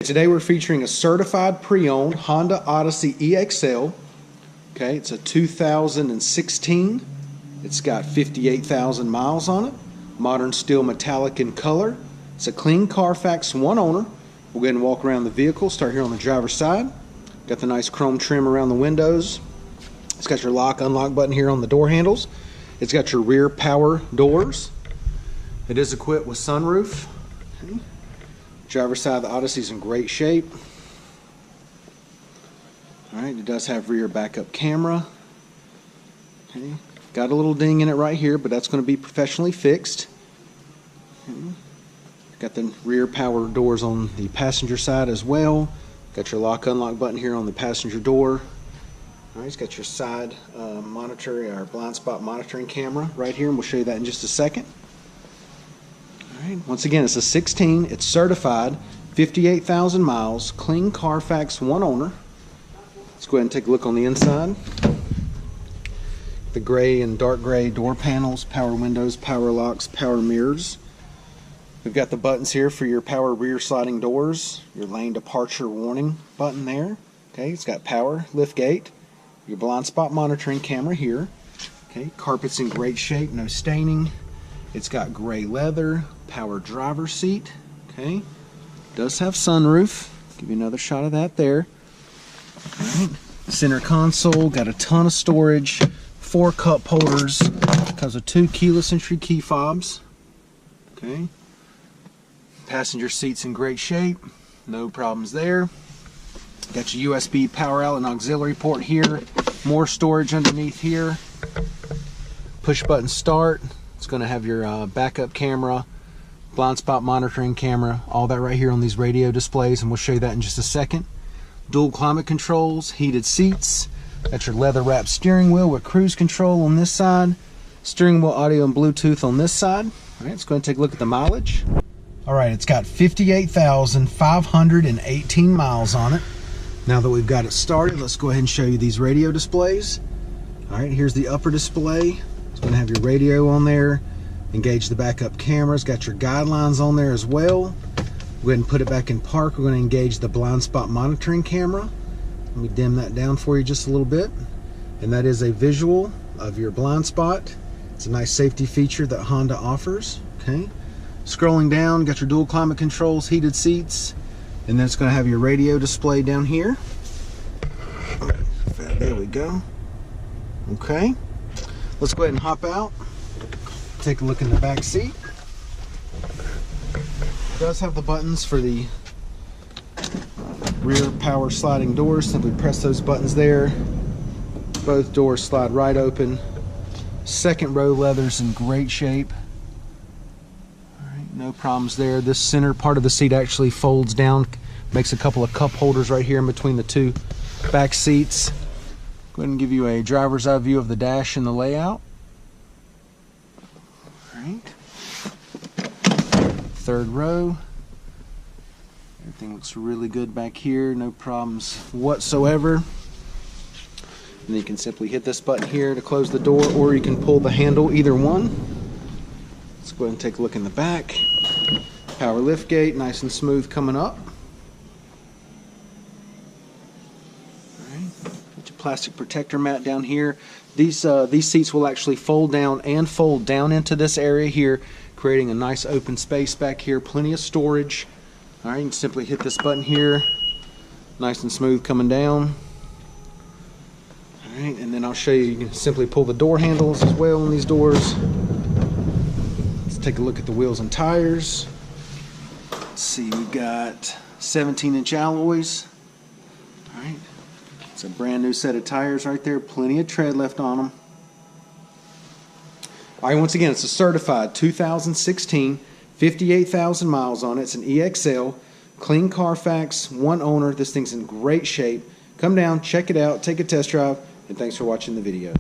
Today we're featuring a certified pre-owned Honda Odyssey EXL. Okay, it's a 2016. It's got 58,000 miles on it. Modern steel metallic in color. It's a clean Carfax, one owner. We'll go ahead and walk around the vehicle. Start here on the driver's side. Got the nice chrome trim around the windows. It's got your lock, unlock button here on the door handles. It's got your rear power doors. It is equipped with sunroof. Okay. Driver's side of the Odyssey is in great shape. Alright, it does have rear backup camera. Okay. Got a little ding in it right here, but that's going to be professionally fixed. Okay. Got the rear power doors on the passenger side as well. Got your lock unlock button here on the passenger door. Alright, it's got your side monitor, or blind spot monitoring camera right here, and we'll show you that in just a second. Once again, it's a 16, it's certified, 58,000 miles, clean Carfax, one owner. Let's go ahead and take a look on the inside. The gray and dark gray door panels, power windows, power locks, power mirrors. We've got the buttons here for your power rear sliding doors, your lane departure warning button there. Okay, it's got power lift gate, your blind spot monitoring camera here. Okay, carpet's in great shape, no staining. It's got gray leather, power driver's seat. Okay, does have sunroof. Give you another shot of that there. All right. Center console, got a ton of storage, 4 cup holders, comes with 2 keyless entry key fobs. Okay, passenger seat's in great shape, no problems there. Got your USB power outlet and auxiliary port here, more storage underneath here. Push button start. It's going to have your backup camera, blind spot monitoring camera, all that right here on these radio displays, and we'll show you that in just a second. Dual climate controls, heated seats, got your leather wrapped steering wheel with cruise control on this side, steering wheel audio and Bluetooth on this side. All right, let's go ahead and take a look at the mileage. All right, it's got 58,518 miles on it. Now that we've got it started, let's go ahead and show you these radio displays. All right, here's the upper display. It's going to have your radio on there, engage the backup cameras, got your guidelines on there as well. Go ahead and put it back in park. We're going to engage the blind spot monitoring camera. Let me dim that down for you just a little bit. And that is a visual of your blind spot. It's a nice safety feature that Honda offers. Okay. Scrolling down, got your dual climate controls, heated seats, and then it's going to have your radio display down here. There we go. Okay. Let's go ahead and hop out. Take a look in the back seat. It does have the buttons for the rear power sliding doors. Simply press those buttons there. Both doors slide right open. Second row leather's in great shape. All right, no problems there. This center part of the seat actually folds down, makes a couple of cup holders right here in between the 2 back seats. Go ahead and give you a driver's eye view of the dash and the layout. All right. Third row. Everything looks really good back here. No problems whatsoever. And then you can simply hit this button here to close the door, or you can pull the handle, either one. Let's go ahead and take a look in the back. Power lift gate, nice and smooth coming up. Plastic protector mat down here. These seats will actually fold down and fold down into this area here, creating a nice open space back here. Plenty of storage. All right, you can simply hit this button here. Nice and smooth coming down. All right, and then I'll show you. You can simply pull the door handles as well on these doors. Let's take a look at the wheels and tires. Let's see, we've got 17-inch alloys. All right. It's a brand new set of tires right there, plenty of tread left on them. All right, once again, it's a certified 2016, 58,000 miles on it. It's an EXL, clean Carfax, one owner. This thing's in great shape. Come down, check it out, take a test drive, and thanks for watching the video.